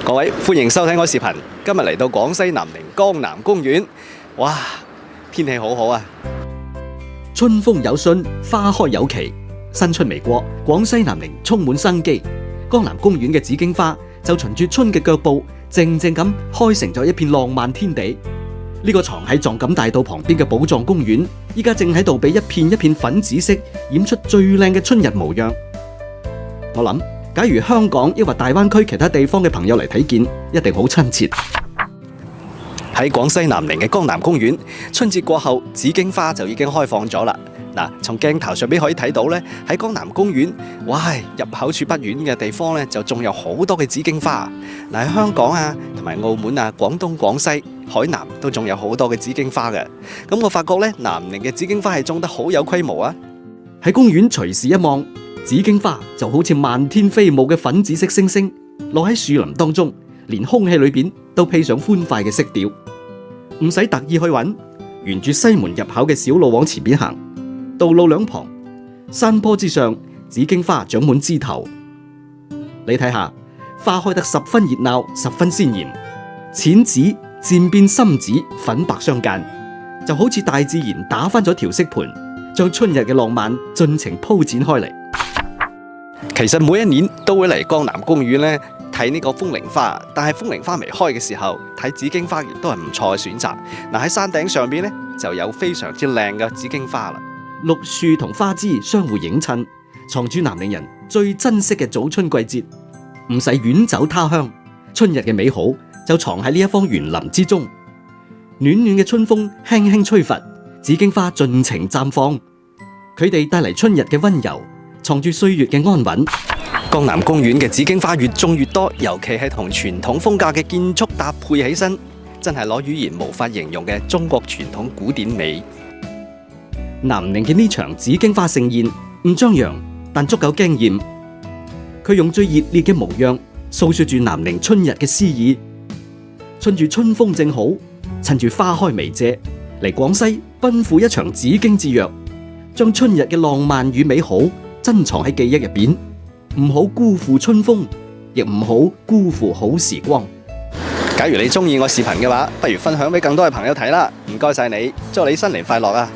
各位歡迎收睇我視頻，今日嚟到廣西南寧江南公園，哇，天氣好好啊！春風有信，花開有期。新春未過，廣西南寧充滿生機。江南公園嘅紫荊花就循住春嘅腳步，靜靜咁開成咗一片浪漫天地。呢個藏喺壯錦大道旁邊嘅寶藏公園，依家正喺度俾一片一片粉紫色染出最靚嘅春日模樣。我諗，假如香港抑或大灣區其他地方嘅朋友嚟睇見，一定好親切。喺廣西南寧嘅江南公園，春節過後，紫荊花就已經開放咗啦。嗱，從鏡頭上邊可以睇到咧，喺江南公園，哇，入口處不遠嘅地方咧，就種有好多嘅紫荊花。嗱，喺香港啊，同埋澳門啊、廣東、廣西、海南都種有好多嘅紫荊花嘅。咁我發覺咧，南寧嘅紫荊花係種得好有規模啊！喺公園隨時一望，紫荊花就好似漫天飛舞嘅粉紫色星星，落喺樹林當中，連空氣裏邊都披上歡快嘅色調。唔使特意去揾，沿住西門入口嘅小路往前邊行，道路兩旁、山坡之上，紫荊花長滿枝頭。你睇下，花開得十分熱鬧，十分鮮艷，淺紫漸變深紫，粉白相間，就好似大自然打翻咗調色盤，將春日嘅浪漫盡情鋪展開嚟。其實每一年都會嚟江南公園咧睇呢個風鈴花，但係風鈴花未開嘅時候，睇紫荊花亦都係唔錯嘅選擇。嗱，喺山頂上邊咧就有非常之靚嘅紫荊花啦。綠樹同花枝相互映襯，藏住南寧人最珍惜嘅早春季節。唔使遠走他鄉，春日嘅美好就藏喺呢一方園林之中。暖暖嘅春風輕輕吹拂，紫荊花盡情綻放，佢哋帶嚟春日嘅溫柔，藏住歲月嘅安穩。江南公園嘅紫荊花越種越多，尤其係同傳統風格嘅建築搭配起身，真係攞語言無法形容嘅中國傳統古典美。南寧嘅呢場紫荊花盛宴唔張揚，但足夠驚豔。佢用最熱烈嘅模樣訴說住南寧春日嘅詩意。趁住春風正好，趁住花開微謝，嚟廣西奔赴一場紫荊之約，將春日嘅浪漫與美好珍藏喺記憶入邊。唔好辜負春風，亦唔好辜負好時光。假如你中意我視頻嘅話，不如分享俾更多嘅朋友睇啦。唔該晒你，祝你新年快樂啊！